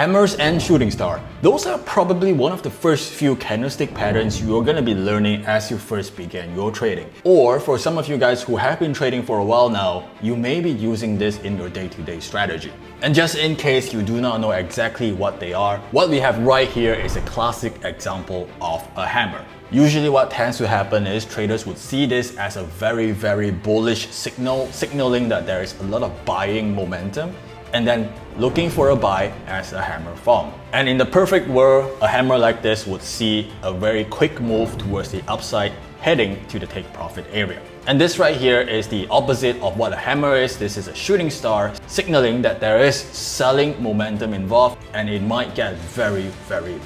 Hammers and shooting star. Those are probably one of the first few candlestick patterns you're gonna be learning as you first begin your trading. Or for some of you guys who have been trading for a while now, you may be using this in your day-to-day strategy. And just in case you do not know exactly what they are, what we have right here is a classic example of a hammer. Usually what tends to happen is traders would see this as a very bullish signal, signaling that there is a lot of buying momentum, and then looking for a buy as a hammer form. And in the perfect world, a hammer like this would see a very quick move towards the upside, heading to the take profit area. And this right here is the opposite of what a hammer is. This is a shooting star, signaling that there is selling momentum involved and it might get very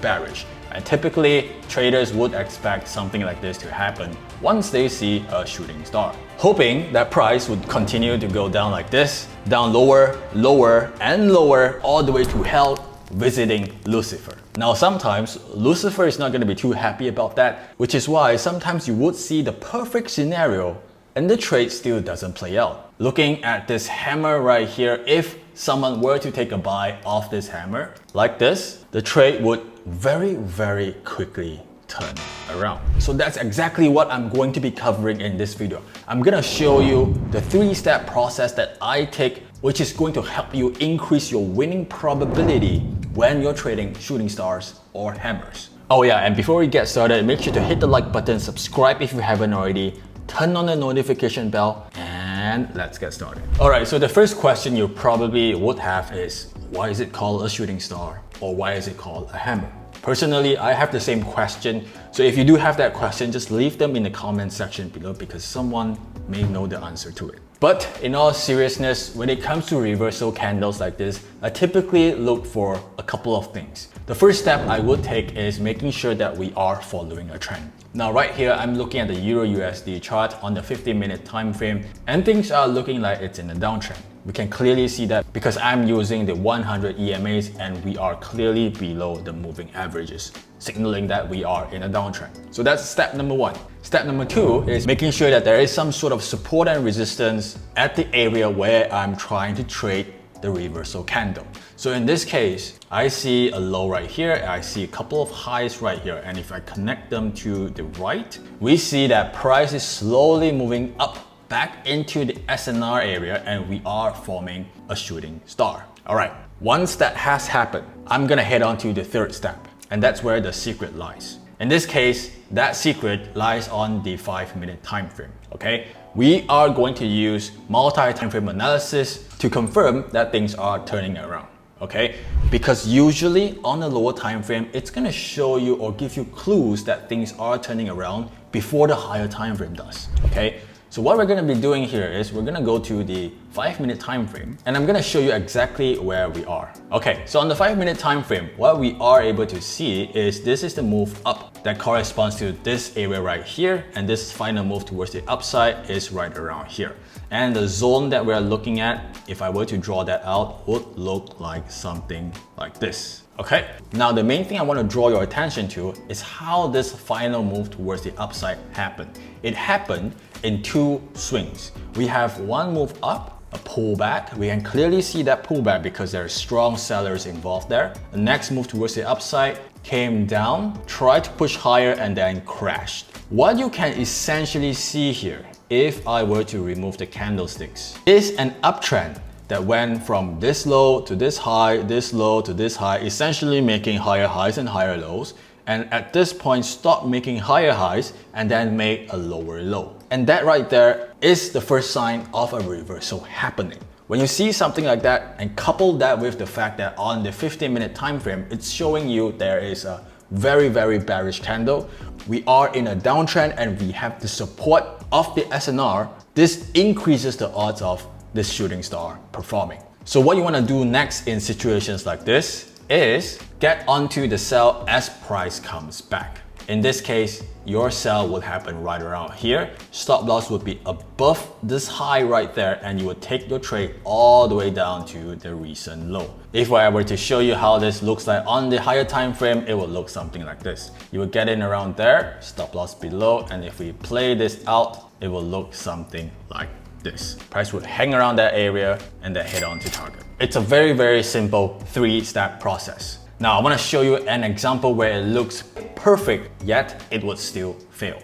bearish. And typically, traders would expect something like this to happen once they see a shooting star, hoping that price would continue to go down like this, down lower, lower, and lower, all the way to hell, visiting Lucifer. Now sometimes, Lucifer is not going to be too happy about that, which is why sometimes you would see the perfect scenario and the trade still doesn't play out. Looking at this hammer right here, if someone were to take a buy off this hammer, like this, the trade would very quickly turn around. So that's exactly what I'm going to be covering in this video. I'm gonna show you the 3-step process that I take, which is going to help you increase your winning probability when you're trading shooting stars or hammers. Oh yeah, and before we get started, make sure to hit the like button, subscribe if you haven't already, turn on the notification bell, and let's get started. Alright, so the first question you probably would have is, why is it called a shooting star? Or why is it called a hammer? Personally, I have the same question. So if you do have that question, just leave them in the comment section below because someone may know the answer to it. But in all seriousness, when it comes to reversal candles like this, I typically look for a couple of things. The first step I would take is making sure that we are following a trend. Now right here, I'm looking at the Euro USD chart on the 15-minute time frame, and things are looking like it's in a downtrend. We can clearly see that because I'm using the 100 EMAs and we are clearly below the moving averages, signaling that we are in a downtrend. So that's step number 1. Step number 2 is making sure that there is some sort of support and resistance at the area where I'm trying to trade the reversal candle. So in this case, I see a low right here, I see a couple of highs right here, and if I connect them to the right, we see that price is slowly moving up back into the SNR area and we are forming a shooting star. Alright, once that has happened, I'm gonna head on to the 3rd step, and that's where the secret lies. In this case, that secret lies on the 5-minute time frame. Okay, we are going to use multi-time frame analysis to confirm that things are turning around. Okay, because usually on the lower time frame, it's gonna show you or give you clues that things are turning around before the higher time frame does. Okay, so what we're going to be doing here is we're going to go to the 5-minute time frame, and I'm going to show you exactly where we are. Okay, so on the 5-minute time frame, what we are able to see is this is the move up that corresponds to this area right here, and this final move towards the upside is right around here. And the zone that we're looking at, if I were to draw that out, would look like something like this. Okay, now the main thing I want to draw your attention to is how this final move towards the upside happened. It happened in 2 swings. We have one move up, a pullback. We can clearly see that pullback because there are strong sellers involved there. The next move towards the upside came down, tried to push higher, and then crashed. What you can essentially see here, if I were to remove the candlesticks, is an uptrend that went from this low to this high, this low to this high, essentially making higher highs and higher lows. And at this point, stopped making higher highs and then made a lower low. And that right there is the first sign of a reversal happening. When you see something like that and couple that with the fact that on the 15-minute time frame, it's showing you there is a very bearish candle. We are in a downtrend and we have the support of the SNR. This increases the odds of this shooting star performing. So what you want to do next in situations like this is get onto the sell as price comes back. In this case, your sell would happen right around here. Stop loss would be above this high right there, and you would take your trade all the way down to the recent low. If I were to show you how this looks like on the higher time frame, it will look something like this. You would get in around there, stop loss below, and if we play this out, it will look something like this. Price would hang around that area and then head on to target. It's a very, very simple 3-step process. Now I want to show you an example where it looks perfect, yet it would still fail.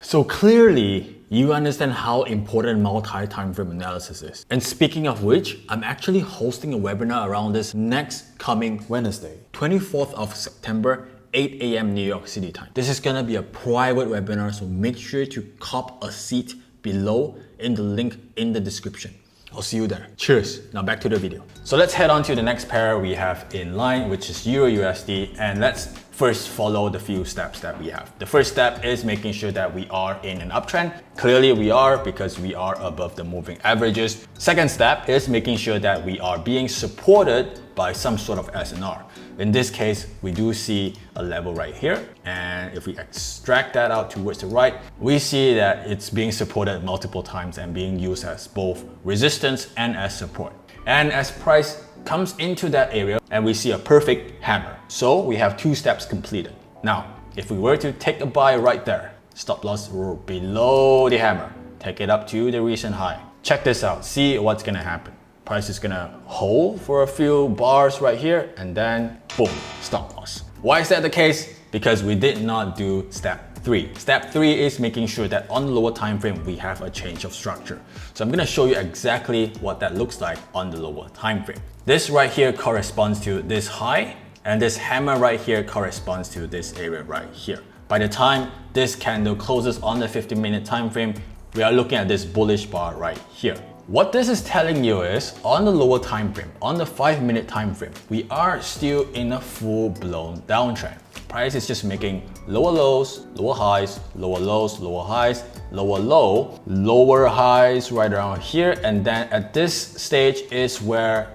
So clearly, you understand how important multi-time frame analysis is. And speaking of which, I'm actually hosting a webinar around this next coming Wednesday, 24th of September, 8 a.m. New York City time. This is gonna be a private webinar, so make sure to cop a seat below in the link in the description. I'll see you there. Cheers. Now back to the video. So let's head on to the next pair we have in line, which is Euro USD, and let's first follow the few steps that we have. The first step is making sure that we are in an uptrend. Clearly we are, because we are above the moving averages. Second step is making sure that we are being supported by some sort of SNR. In this case, we do see a level right here. And if we extract that out towards the right, we see that it's being supported multiple times and being used as both resistance and as support. And as price comes into that area and we see a perfect hammer. So we have 2 steps completed. Now, if we were to take a buy right there, stop loss below the hammer, take it up to the recent high. Check this out, see what's gonna happen. Price is gonna hold for a few bars right here and then boom, stop loss. Why is that the case? Because we did not do step 3. Step 3 is making sure that on the lower time frame we have a change of structure. So I'm gonna show you exactly what that looks like on the lower time frame. This right here corresponds to this high, and this hammer right here corresponds to this area right here. By the time this candle closes on the 15-minute time frame, we are looking at this bullish bar right here. What this is telling you is, on the lower time frame, on the 5-minute time frame, we are still in a full-blown downtrend. Price is just making lower lows, lower highs, lower lows, lower highs, lower low, lower highs right around here, and then at this stage is where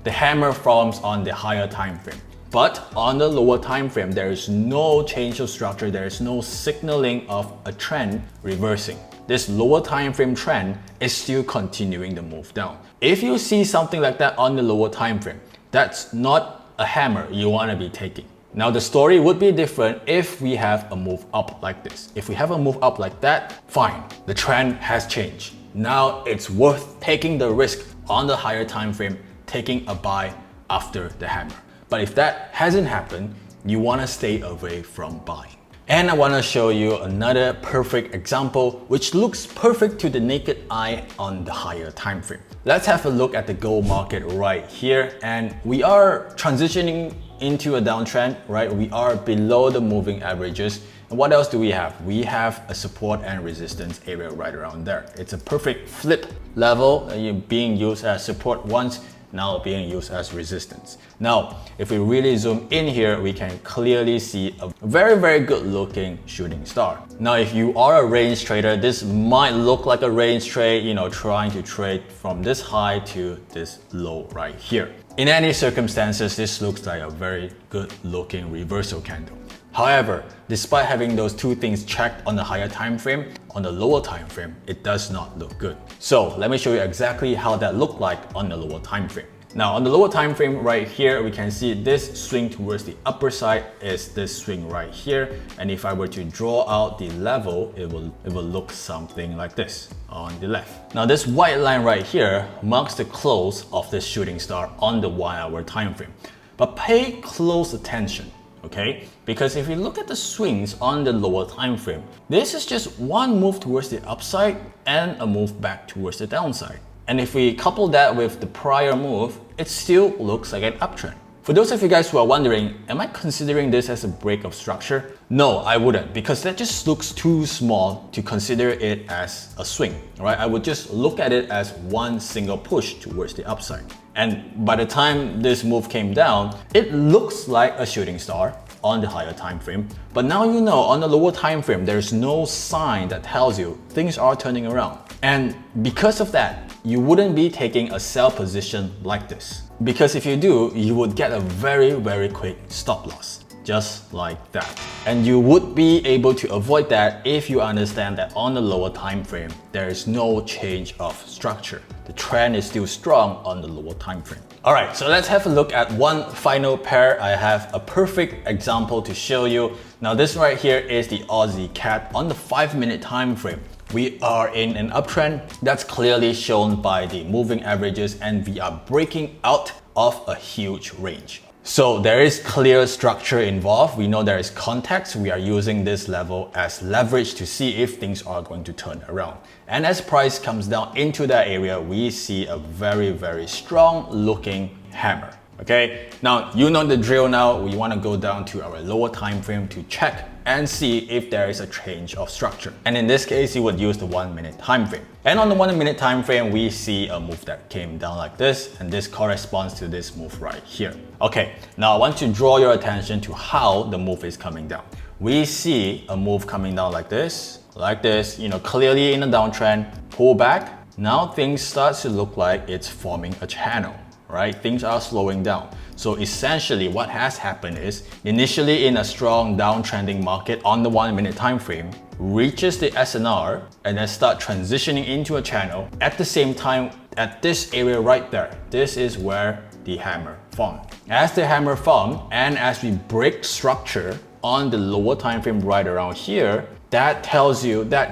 the hammer forms on the higher time frame. But on the lower time frame, there is no change of structure, there is no signaling of a trend reversing. This lower time frame trend is still continuing the move down. If you see something like that on the lower time frame, that's not a hammer you want to be taking. Now the story would be different if we have a move up like this. If we have a move up like that, fine, the trend has changed. Now it's worth taking the risk on the higher time frame, taking a buy after the hammer. But if that hasn't happened, you want to stay away from buying. And I want to show you another perfect example which looks perfect to the naked eye on the higher time frame. Let's have a look at the gold market right here, and we are transitioning into a downtrend, right? We are below the moving averages. And what else do we have? We have a support and resistance area right around there. It's a perfect flip level being used as support once, now being used as resistance. Now, if we really zoom in here, we can clearly see a very, very good looking shooting star. Now, if you are a range trader, this might look like a range trade, trying to trade from this high to this low right here. In any circumstances, this looks like a very good looking reversal candle. However, despite having those 2 things checked on the higher time frame, on the lower time frame, it does not look good. So let me show you exactly how that looked like on the lower time frame. Now on the lower time frame right here, we can see this swing towards the upper side is this swing right here. And if I were to draw out the level, it will look something like this on the left. Now this white line right here marks the close of this shooting star on the 1-hour time frame. But pay close attention. Okay, because if you look at the swings on the lower time frame, this is just one move towards the upside and a move back towards the downside. And if we couple that with the prior move, it still looks like an uptrend. For those of you guys who are wondering, am I considering this as a break of structure? No, I wouldn't, because that just looks too small to consider it as a swing, right? I would just look at it as one single push towards the upside. And by the time this move came down, it looks like a shooting star on the higher time frame. But now you know on the lower time frame, there's no sign that tells you things are turning around. And because of that, you wouldn't be taking a sell position like this. Because if you do, you would get a very, very quick stop loss, just like that. And you would be able to avoid that if you understand that on the lower time frame, there is no change of structure. The trend is still strong on the lower time frame. All right, so let's have a look at one final pair. I have a perfect example to show you. Now this right here is the Aussie CAD on the 5-minute time frame. We are in an uptrend that's clearly shown by the moving averages, and we are breaking out of a huge range. So there is clear structure involved. We know there is context. We are using this level as leverage to see if things are going to turn around. And as price comes down into that area, we see a very, very strong looking hammer. Okay, now you know the drill now. We want to go down to our lower time frame to check and see if there is a change of structure. And in this case, you would use the 1 minute time frame. And on the 1 minute time frame, we see a move that came down like this, and this corresponds to this move right here. Okay, now I want to draw your attention to how the move is coming down. We see a move coming down like this, clearly in a downtrend, pull back. Now things start to look like it's forming a channel. Right? Things are slowing down. So essentially what has happened is, initially in a strong downtrending market on the 1 minute time frame, reaches the SNR and then start transitioning into a channel. At the same time, at this area right there, this is where the hammer formed. As the hammer formed and as we break structure on the lower time frame right around here, that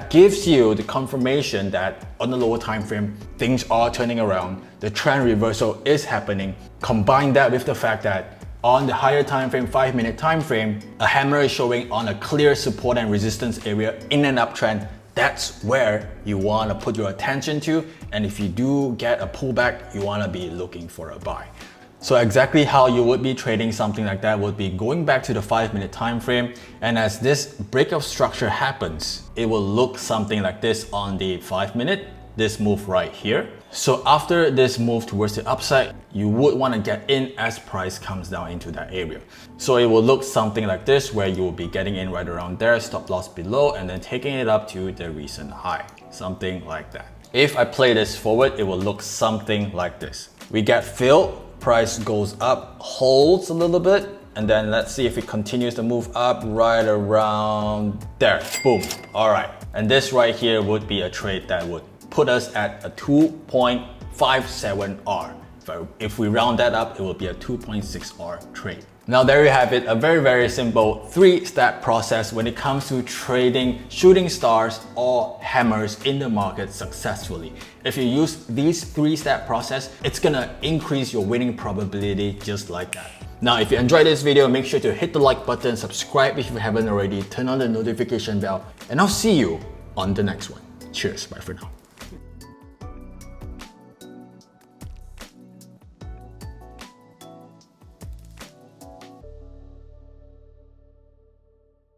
gives you the confirmation that on the lower time frame, things are turning around. The trend reversal is happening. Combine that with the fact that on the higher time frame, 5 minute time frame, a hammer is showing on a clear support and resistance area in an uptrend. That's where you want to put your attention to. And if you do get a pullback, you want to be looking for a buy. So exactly how you would be trading something like that would be going back to the 5 minute time frame, and as this break of structure happens, it will look something like this on the 5 minute, this move right here. So after this move towards the upside, you would want to get in as price comes down into that area. So it will look something like this, where you will be getting in right around there, stop loss below, and then taking it up to the recent high, something like that. If I play this forward, it will look something like this. We get filled, price goes up, holds a little bit, and then let's see if it continues to move up right around there. Boom. All right. And this right here would be a trade that would put us at a 2.57R. If we round that up, it will be a 2.6R trade. Now there you have it, a very, very simple 3-step process when it comes to trading shooting stars or hammers in the market successfully. If you use these 3-step process, it's gonna increase your winning probability just like that. Now, if you enjoyed this video, make sure to hit the like button, subscribe if you haven't already, turn on the notification bell, and I'll see you on the next one. Cheers, bye for now.